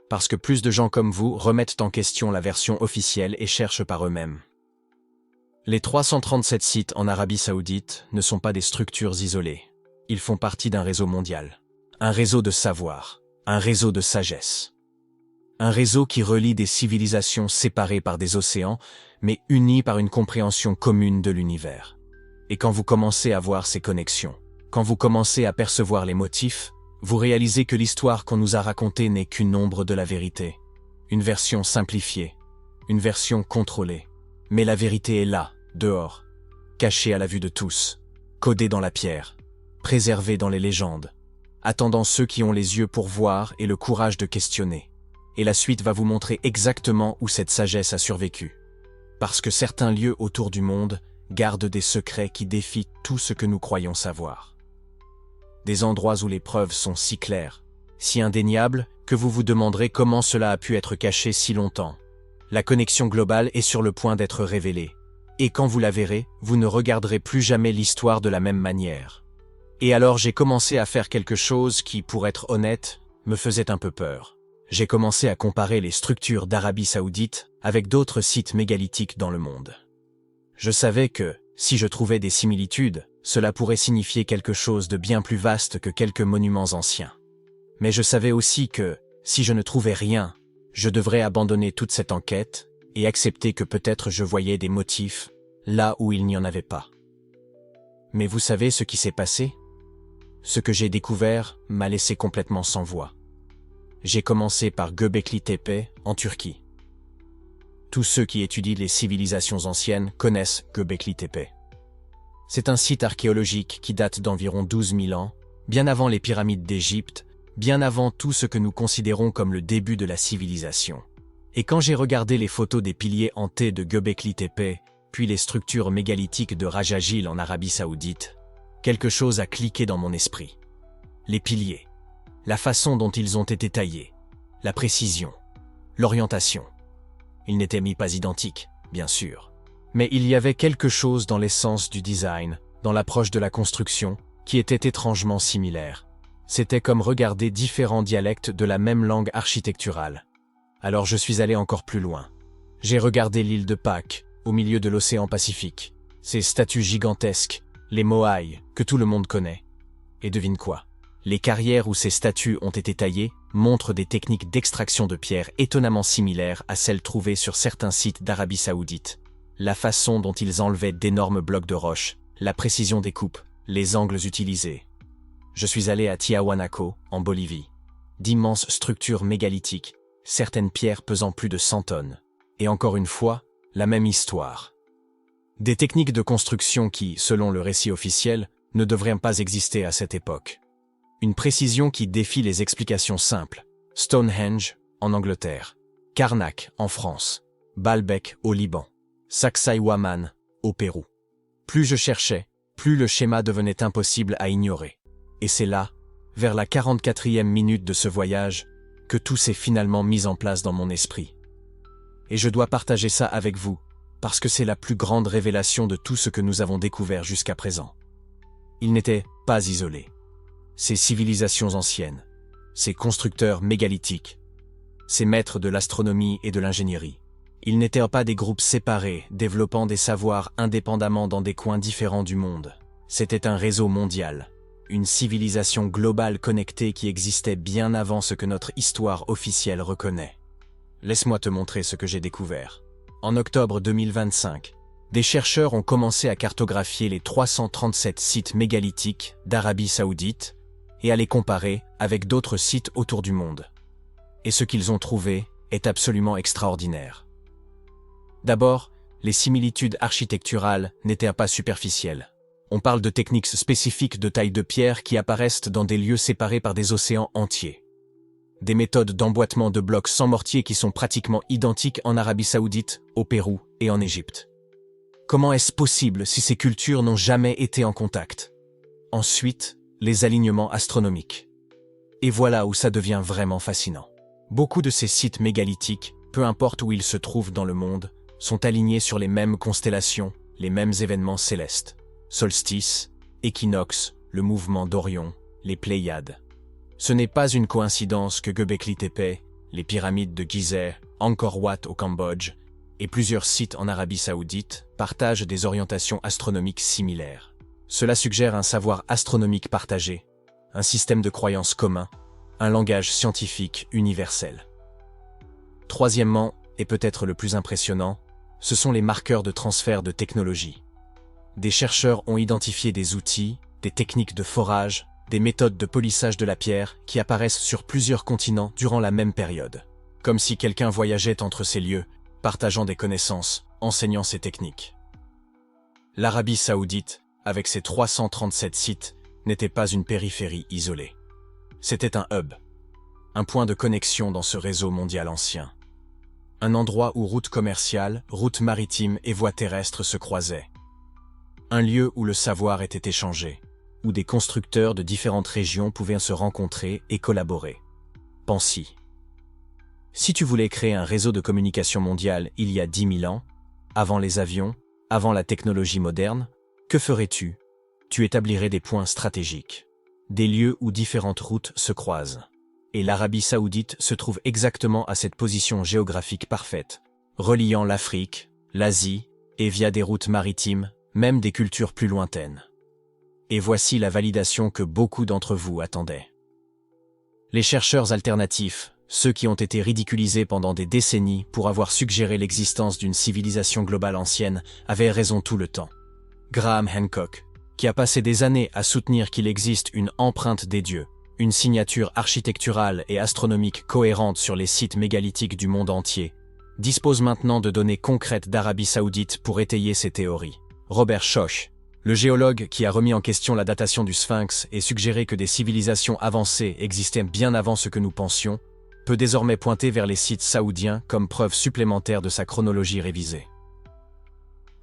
Parce que plus de gens comme vous remettent en question la version officielle et cherchent par eux-mêmes. Les 337 sites en Arabie Saoudite ne sont pas des structures isolées. Ils font partie d'un réseau mondial. Un réseau de savoir. Un réseau de sagesse. Un réseau qui relie des civilisations séparées par des océans, mais unies par une compréhension commune de l'univers. Et quand vous commencez à voir ces connexions, quand vous commencez à percevoir les motifs, vous réalisez que l'histoire qu'on nous a racontée n'est qu'une ombre de la vérité. Une version simplifiée, une version contrôlée. Mais la vérité est là, dehors, cachée à la vue de tous, codée dans la pierre, préservée dans les légendes, attendant ceux qui ont les yeux pour voir et le courage de questionner. Et la suite va vous montrer exactement où cette sagesse a survécu. Parce que certains lieux autour du monde gardent des secrets qui défient tout ce que nous croyons savoir. Des endroits où les preuves sont si claires, si indéniables, que vous vous demanderez comment cela a pu être caché si longtemps. La connexion globale est sur le point d'être révélée. Et quand vous la verrez, vous ne regarderez plus jamais l'histoire de la même manière. Et alors j'ai commencé à faire quelque chose qui, pour être honnête, me faisait un peu peur. j'ai commencé à comparer les structures d'Arabie Saoudite avec d'autres sites mégalithiques dans le monde. Je savais que, si je trouvais des similitudes, cela pourrait signifier quelque chose de bien plus vaste que quelques monuments anciens. Mais je savais aussi que, si je ne trouvais rien, je devrais abandonner toute cette enquête et accepter que peut-être je voyais des motifs là où il n'y en avait pas. Mais vous savez ce qui s'est passé? Ce que j'ai découvert m'a laissé complètement sans voix. J'ai commencé par Göbekli Tepe, en Turquie. Tous ceux qui étudient les civilisations anciennes connaissent Göbekli Tepe. C'est un site archéologique qui date d'environ 12 000 ans, bien avant les pyramides d'Égypte, bien avant tout ce que nous considérons comme le début de la civilisation. Et quand j'ai regardé les photos des piliers hantés de Göbekli Tepe, puis les structures mégalithiques de Rajagil en Arabie Saoudite, quelque chose a cliqué dans mon esprit. Les piliers, la façon dont ils ont été taillés, la précision, l'orientation. Ils n'étaient pas identiques, bien sûr. Mais il y avait quelque chose dans l'essence du design, dans l'approche de la construction, qui était étrangement similaire. C'était comme regarder différents dialectes de la même langue architecturale. Alors je suis allé encore plus loin. J'ai regardé l'île de Pâques, au milieu de l'océan Pacifique. Ces statues gigantesques, les moaïs, que tout le monde connaît. Et devine quoi? Les carrières où ces statues ont été taillées montrent des techniques d'extraction de pierre étonnamment similaires à celles trouvées sur certains sites d'Arabie Saoudite. La façon dont ils enlevaient d'énormes blocs de roche, la précision des coupes, les angles utilisés. Je suis allé à Tiahuanaco, en Bolivie. D'immenses structures mégalithiques, certaines pierres pesant plus de 100 tonnes. Et encore une fois, la même histoire. Des techniques de construction qui, selon le récit officiel, ne devraient pas exister à cette époque. Une précision qui défie les explications simples. Stonehenge, en Angleterre. Karnak, en France. Baalbek, au Liban. Sacsayhuaman, au Pérou. Plus je cherchais, plus le schéma devenait impossible à ignorer. Et c'est là, vers la 44e minute de ce voyage, que tout s'est finalement mis en place dans mon esprit. Et je dois partager ça avec vous, parce que c'est la plus grande révélation de tout ce que nous avons découvert jusqu'à présent. Ils n'étaient pas isolés. Ces civilisations anciennes, ces constructeurs mégalithiques, ces maîtres de l'astronomie et de l'ingénierie, ils n'étaient pas des groupes séparés, développant des savoirs indépendamment dans des coins différents du monde. C'était un réseau mondial, une civilisation globale connectée qui existait bien avant ce que notre histoire officielle reconnaît. Laisse-moi te montrer ce que j'ai découvert. En octobre 2025, des chercheurs ont commencé à cartographier les 337 sites mégalithiques d'Arabie Saoudite et à les comparer avec d'autres sites autour du monde. Et ce qu'ils ont trouvé est absolument extraordinaire. D'abord, les similitudes architecturales n'étaient pas superficielles. On parle de techniques spécifiques de taille de pierre qui apparaissent dans des lieux séparés par des océans entiers. Des méthodes d'emboîtement de blocs sans mortier qui sont pratiquement identiques en Arabie Saoudite, au Pérou et en Égypte. Comment est-ce possible si ces cultures n'ont jamais été en contact? Ensuite, les alignements astronomiques. Et voilà où ça devient vraiment fascinant. Beaucoup de ces sites mégalithiques, peu importe où ils se trouvent dans le monde, sont alignés sur les mêmes constellations, les mêmes événements célestes. Solstice, équinoxe, le mouvement d'Orion, les Pléiades. Ce n'est pas une coïncidence que Göbekli Tepe, les pyramides de Gizeh, Angkor Wat au Cambodge et plusieurs sites en Arabie Saoudite partagent des orientations astronomiques similaires. Cela suggère un savoir astronomique partagé, un système de croyances commun, un langage scientifique universel. Troisièmement, et peut-être le plus impressionnant, ce sont les marqueurs de transfert de technologie. Des chercheurs ont identifié des outils, des techniques de forage, des méthodes de polissage de la pierre qui apparaissent sur plusieurs continents durant la même période. Comme si quelqu'un voyageait entre ces lieux, partageant des connaissances, enseignant ces techniques. L'Arabie Saoudite, avec ses 337 sites, n'était pas une périphérie isolée. C'était un hub, un point de connexion dans ce réseau mondial ancien. Un endroit où routes commerciales, routes maritimes et voies terrestres se croisaient. Un lieu où le savoir était échangé, où des constructeurs de différentes régions pouvaient se rencontrer et collaborer. Pense-y. Si tu voulais créer un réseau de communication mondiale il y a 10 000 ans, avant les avions, avant la technologie moderne, que ferais-tu? Tu établirais des points stratégiques, des lieux où différentes routes se croisent. et l'Arabie Saoudite se trouvent exactement à cette position géographique parfaite, reliant l'Afrique, l'Asie, et via des routes maritimes, même des cultures plus lointaines. Et voici la validation que beaucoup d'entre vous attendaient. Les chercheurs alternatifs, ceux qui ont été ridiculisés pendant des décennies pour avoir suggéré l'existence d'une civilisation globale ancienne, avaient raison tout le temps. Graham Hancock, qui a passé des années à soutenir qu'il existe une empreinte des dieux, une signature architecturale et astronomique cohérente sur les sites mégalithiques du monde entier, dispose maintenant de données concrètes d'Arabie Saoudite pour étayer ses théories. Robert Schoch, le géologue qui a remis en question la datation du Sphinx et suggéré que des civilisations avancées existaient bien avant ce que nous pensions, peut désormais pointer vers les sites saoudiens comme preuve supplémentaire de sa chronologie révisée.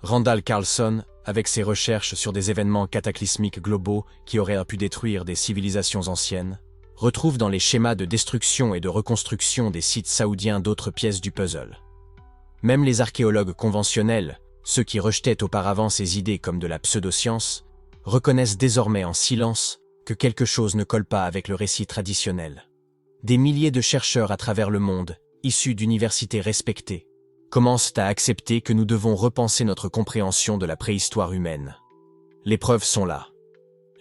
Randall Carlson, avec ses recherches sur des événements cataclysmiques globaux qui auraient pu détruire des civilisations anciennes, retrouve dans les schémas de destruction et de reconstruction des sites saoudiens d'autres pièces du puzzle. Même les archéologues conventionnels, ceux qui rejetaient auparavant ces idées comme de la pseudoscience, reconnaissent désormais en silence que quelque chose ne colle pas avec le récit traditionnel. Des milliers de chercheurs à travers le monde, issus d'universités respectées, commencent à accepter que nous devons repenser notre compréhension de la préhistoire humaine. Les preuves sont là.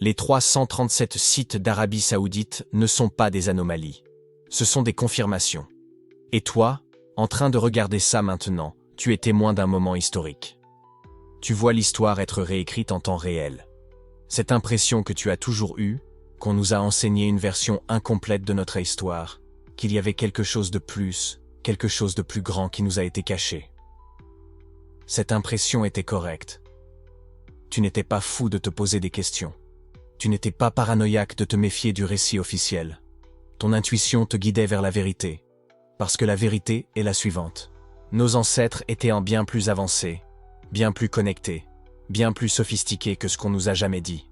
Les 337 sites d'Arabie Saoudite ne sont pas des anomalies. Ce sont des confirmations. Et toi, en train de regarder ça maintenant, tu es témoin d'un moment historique. Tu vois l'histoire être réécrite en temps réel. Cette impression que tu as toujours eue, qu'on nous a enseigné une version incomplète de notre histoire, qu'il y avait quelque chose de plus, quelque chose de plus grand qui nous a été caché. Cette impression était correcte. Tu n'étais pas fou de te poser des questions. Tu n'étais pas paranoïaque de te méfier du récit officiel. Ton intuition te guidait vers la vérité. Parce que la vérité est la suivante. Nos ancêtres étaient en bien plus avancés, bien plus connectés, bien plus sophistiqués que ce qu'on nous a jamais dit.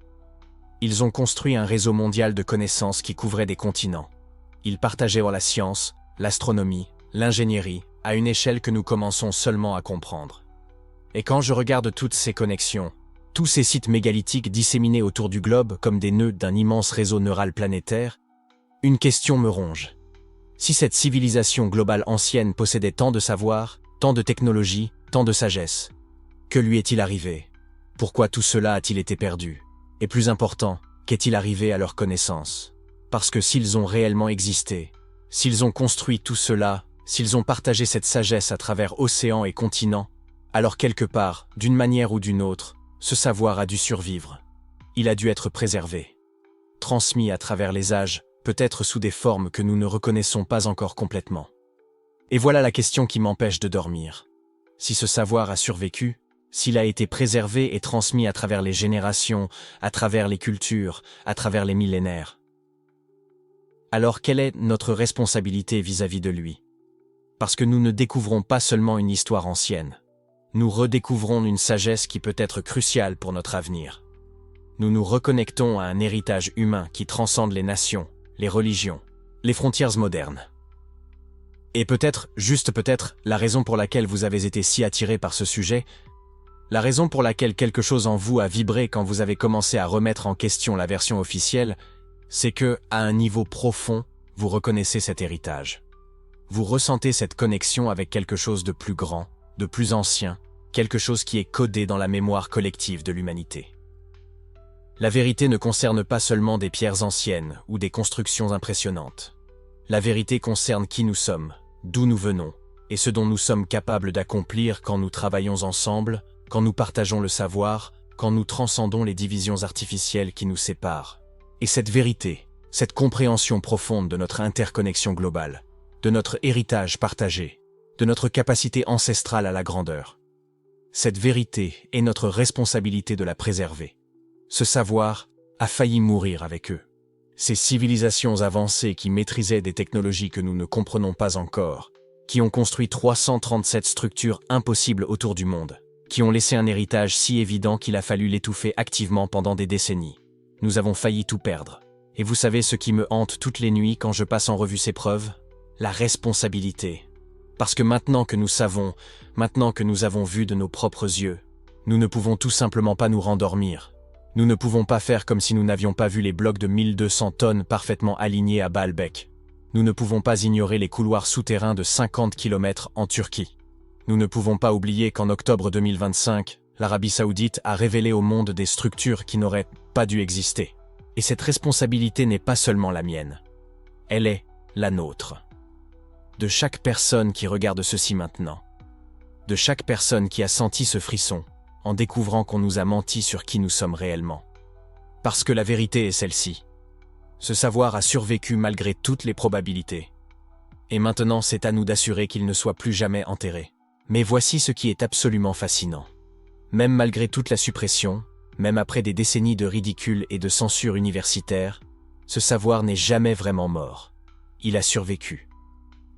Ils ont construit un réseau mondial de connaissances qui couvrait des continents. Ils partageaient la science, l'astronomie, l'ingénierie, à une échelle que nous commençons seulement à comprendre. Et quand je regarde toutes ces connexions, tous ces sites mégalithiques disséminés autour du globe comme des nœuds d'un immense réseau neural planétaire, une question me ronge. Si cette civilisation globale ancienne possédait tant de savoir, tant de technologie, tant de sagesse, que lui est-il arrivé? Pourquoi tout cela a-t-il été perdu? Et plus important, qu'est-il arrivé à leur connaissance? Parce que s'ils ont réellement existé, s'ils ont construit tout cela, s'ils ont partagé cette sagesse à travers océans et continents, alors quelque part, d'une manière ou d'une autre, ce savoir a dû survivre. Il a dû être préservé. Transmis à travers les âges, peut-être sous des formes que nous ne reconnaissons pas encore complètement. Et voilà la question qui m'empêche de dormir. Si ce savoir a survécu, s'il a été préservé et transmis à travers les générations, à travers les cultures, à travers les millénaires, alors quelle est notre responsabilité vis-à-vis de lui? Parce que nous ne découvrons pas seulement une histoire ancienne. Nous redécouvrons une sagesse qui peut être cruciale pour notre avenir. Nous nous reconnectons à un héritage humain qui transcende les nations, les religions, les frontières modernes. Et peut-être, juste peut-être, la raison pour laquelle vous avez été si attiré par ce sujet, la raison pour laquelle quelque chose en vous a vibré quand vous avez commencé à remettre en question la version officielle, c'est que, à un niveau profond, vous reconnaissez cet héritage. Vous ressentez cette connexion avec quelque chose de plus grand, de plus ancien, quelque chose qui est codé dans la mémoire collective de l'humanité. La vérité ne concerne pas seulement des pierres anciennes ou des constructions impressionnantes. La vérité concerne qui nous sommes, d'où nous venons, et ce dont nous sommes capables d'accomplir quand nous travaillons ensemble, quand nous partageons le savoir, quand nous transcendons les divisions artificielles qui nous séparent. Et cette vérité, cette compréhension profonde de notre interconnexion globale, de notre héritage partagé, de notre capacité ancestrale à la grandeur. Cette vérité est notre responsabilité de la préserver. Ce savoir a failli mourir avec eux. Ces civilisations avancées qui maîtrisaient des technologies que nous ne comprenons pas encore, qui ont construit 337 structures impossibles autour du monde, qui ont laissé un héritage si évident qu'il a fallu l'étouffer activement pendant des décennies. Nous avons failli tout perdre. Et vous savez ce qui me hante toutes les nuits quand je passe en revue ces preuves? La responsabilité. Parce que maintenant que nous savons, maintenant que nous avons vu de nos propres yeux, nous ne pouvons tout simplement pas nous rendormir. Nous ne pouvons pas faire comme si nous n'avions pas vu les blocs de 1200 tonnes parfaitement alignés à Baalbek. Nous ne pouvons pas ignorer les couloirs souterrains de 50 km en Turquie. Nous ne pouvons pas oublier qu'en octobre 2025, l'Arabie Saoudite a révélé au monde des structures qui n'auraient pas dû exister. Et cette responsabilité n'est pas seulement la mienne. Elle est la nôtre. De chaque personne qui regarde ceci maintenant. De chaque personne qui a senti ce frisson en découvrant qu'on nous a menti sur qui nous sommes réellement. Parce que la vérité est celle-ci. Ce savoir a survécu malgré toutes les probabilités. Et maintenant, c'est à nous d'assurer qu'il ne soit plus jamais enterré. Mais voici ce qui est absolument fascinant. Même malgré toute la suppression, même après des décennies de ridicule et de censure universitaire, ce savoir n'est jamais vraiment mort. Il a survécu.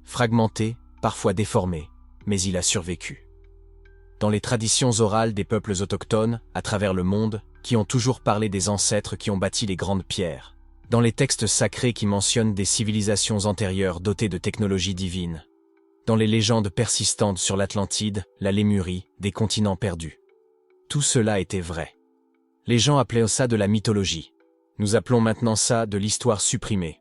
Fragmenté, parfois déformé, mais il a survécu. Dans les traditions orales des peuples autochtones, à travers le monde, qui ont toujours parlé des ancêtres qui ont bâti les grandes pierres, dans les textes sacrés qui mentionnent des civilisations antérieures dotées de technologies divines, dans les légendes persistantes sur l'Atlantide, la Lémurie, des continents perdus. Tout cela était vrai. Les gens appelaient ça de la mythologie. Nous appelons maintenant ça de l'histoire supprimée.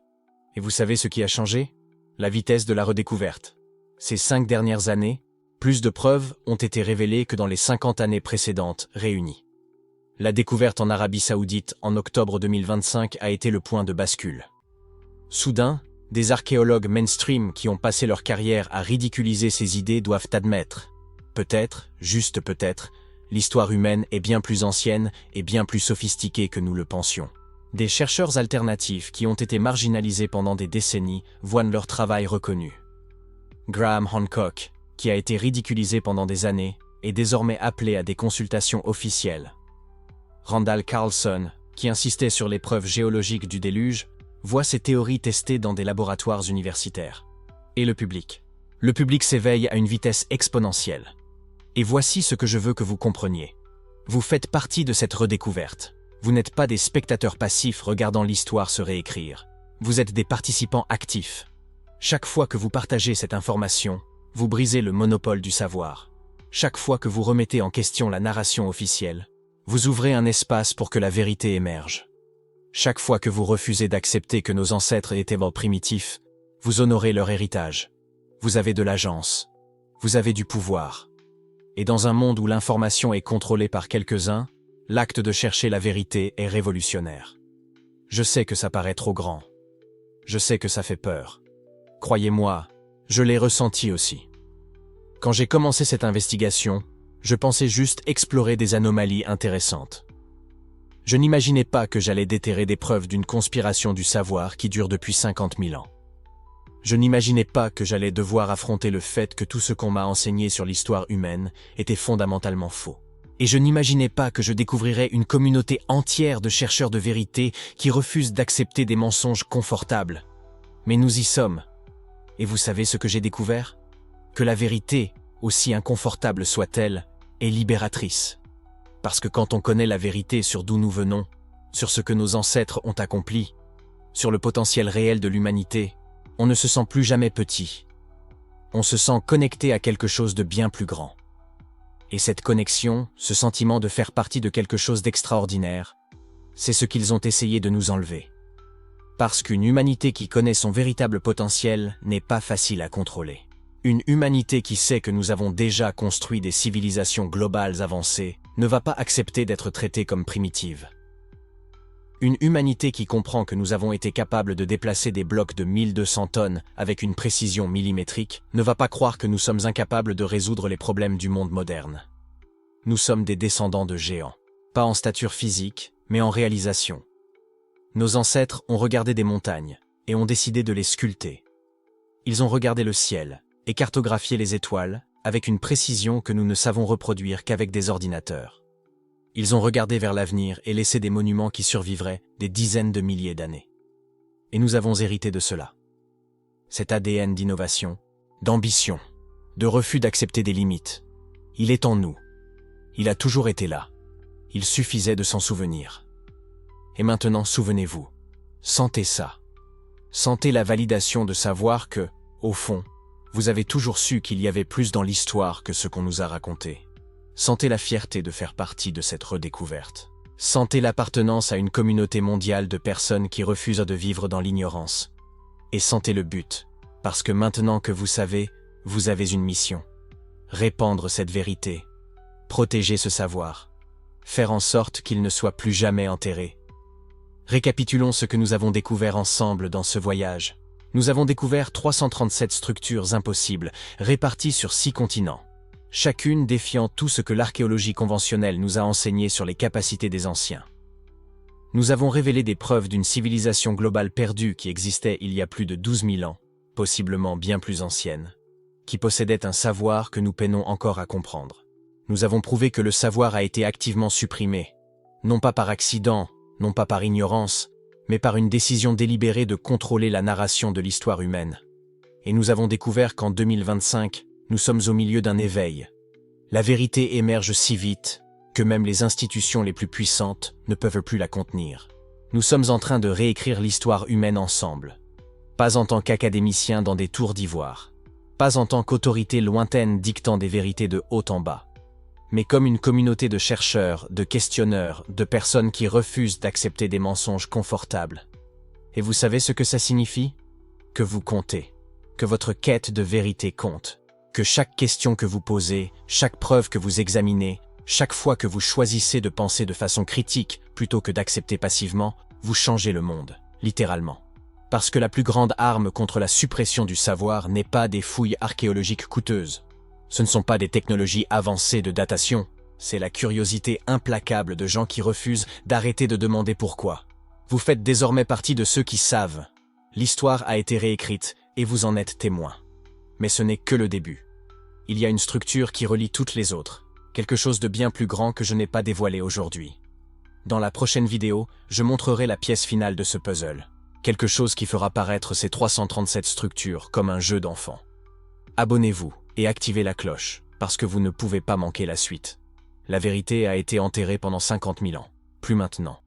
Et vous savez ce qui a changé? La vitesse de la redécouverte. Ces 5 dernières années, plus de preuves ont été révélées que dans les 50 années précédentes réunies. La découverte en Arabie Saoudite en octobre 2025 a été le point de bascule. Soudain, des archéologues mainstream qui ont passé leur carrière à ridiculiser ces idées doivent admettre, peut-être, juste peut-être, l'histoire humaine est bien plus ancienne et bien plus sophistiquée que nous le pensions. Des chercheurs alternatifs qui ont été marginalisés pendant des décennies voient leur travail reconnu. Graham Hancock, qui a été ridiculisé pendant des années, est désormais appelé à des consultations officielles. Randall Carlson, qui insistait sur les preuves géologiques du déluge, voit ses théories testées dans des laboratoires universitaires. Et le public? Le public s'éveille à une vitesse exponentielle. Et voici ce que je veux que vous compreniez. Vous faites partie de cette redécouverte. Vous n'êtes pas des spectateurs passifs regardant l'histoire se réécrire. Vous êtes des participants actifs. Chaque fois que vous partagez cette information, vous brisez le monopole du savoir. Chaque fois que vous remettez en question la narration officielle, vous ouvrez un espace pour que la vérité émerge. Chaque fois que vous refusez d'accepter que nos ancêtres étaient morts primitifs, vous honorez leur héritage. Vous avez de l'agence. Vous avez du pouvoir. Et dans un monde où l'information est contrôlée par quelques-uns, l'acte de chercher la vérité est révolutionnaire. Je sais que ça paraît trop grand. Je sais que ça fait peur. Croyez-moi, je l'ai ressenti aussi. Quand j'ai commencé cette investigation, je pensais juste explorer des anomalies intéressantes. Je n'imaginais pas que j'allais déterrer des preuves d'une conspiration du savoir qui dure depuis 50 000 ans. Je n'imaginais pas que j'allais devoir affronter le fait que tout ce qu'on m'a enseigné sur l'histoire humaine était fondamentalement faux. Et je n'imaginais pas que je découvrirais une communauté entière de chercheurs de vérité qui refusent d'accepter des mensonges confortables. Mais nous y sommes. Et vous savez ce que j'ai découvert? Que la vérité, aussi inconfortable soit-elle, est libératrice. Parce que quand on connaît la vérité sur d'où nous venons, sur ce que nos ancêtres ont accompli, sur le potentiel réel de l'humanité, on ne se sent plus jamais petit. On se sent connecté à quelque chose de bien plus grand. Et cette connexion, ce sentiment de faire partie de quelque chose d'extraordinaire, c'est ce qu'ils ont essayé de nous enlever. Parce qu'une humanité qui connaît son véritable potentiel n'est pas facile à contrôler. Une humanité qui sait que nous avons déjà construit des civilisations globales avancées ne va pas accepter d'être traitée comme primitive. Une humanité qui comprend que nous avons été capables de déplacer des blocs de 1200 tonnes avec une précision millimétrique ne va pas croire que nous sommes incapables de résoudre les problèmes du monde moderne. Nous sommes des descendants de géants, pas en stature physique, mais en réalisation. Nos ancêtres ont regardé des montagnes et ont décidé de les sculpter. Ils ont regardé le ciel et cartographié les étoiles avec une précision que nous ne savons reproduire qu'avec des ordinateurs. Ils ont regardé vers l'avenir et laissé des monuments qui survivraient des dizaines de milliers d'années. Et nous avons hérité de cela. Cet ADN d'innovation, d'ambition, de refus d'accepter des limites. Il est en nous. Il a toujours été là. Il suffisait de s'en souvenir. Et maintenant, souvenez-vous. Sentez ça. Sentez la validation de savoir que, au fond, vous avez toujours su qu'il y avait plus dans l'histoire que ce qu'on nous a raconté. Sentez la fierté de faire partie de cette redécouverte. Sentez l'appartenance à une communauté mondiale de personnes qui refusent de vivre dans l'ignorance. et sentez le but, parce que maintenant que vous savez, vous avez une mission. Répandre cette vérité, protéger ce savoir, faire en sorte qu'il ne soit plus jamais enterré. Récapitulons ce que nous avons découvert ensemble dans ce voyage. Nous avons découvert 337 structures impossibles, réparties sur 6 continents, chacune défiant tout ce que l'archéologie conventionnelle nous a enseigné sur les capacités des anciens. Nous avons révélé des preuves d'une civilisation globale perdue qui existait il y a plus de 12 000 ans, possiblement bien plus ancienne, qui possédait un savoir que nous peinons encore à comprendre. Nous avons prouvé que le savoir a été activement supprimé, non pas par accident, non pas par ignorance, mais par une décision délibérée de contrôler la narration de l'histoire humaine. Et nous avons découvert qu'en 2025, nous sommes au milieu d'un éveil. La vérité émerge si vite que même les institutions les plus puissantes ne peuvent plus la contenir. Nous sommes en train de réécrire l'histoire humaine ensemble. Pas en tant qu'académiciens dans des tours d'ivoire, pas en tant qu'autorité lointaine dictant des vérités de haut en bas, mais comme une communauté de chercheurs, de questionneurs, de personnes qui refusent d'accepter des mensonges confortables. Et vous savez ce que ça signifie? Que vous comptez, que votre quête de vérité compte, que chaque question que vous posez, chaque preuve que vous examinez, chaque fois que vous choisissez de penser de façon critique plutôt que d'accepter passivement, vous changez le monde, littéralement. Parce que la plus grande arme contre la suppression du savoir n'est pas des fouilles archéologiques coûteuses. Ce ne sont pas des technologies avancées de datation, c'est la curiosité implacable de gens qui refusent d'arrêter de demander pourquoi. Vous faites désormais partie de ceux qui savent. L'histoire a été réécrite et vous en êtes témoin. Mais ce n'est que le début. Il y a une structure qui relie toutes les autres, quelque chose de bien plus grand que je n'ai pas dévoilé aujourd'hui. Dans la prochaine vidéo, je montrerai la pièce finale de ce puzzle, quelque chose qui fera paraître ces 337 structures comme un jeu d'enfant. Abonnez-vous et activez la cloche, parce que vous ne pouvez pas manquer la suite. La vérité a été enterrée pendant 50 000 ans, plus maintenant.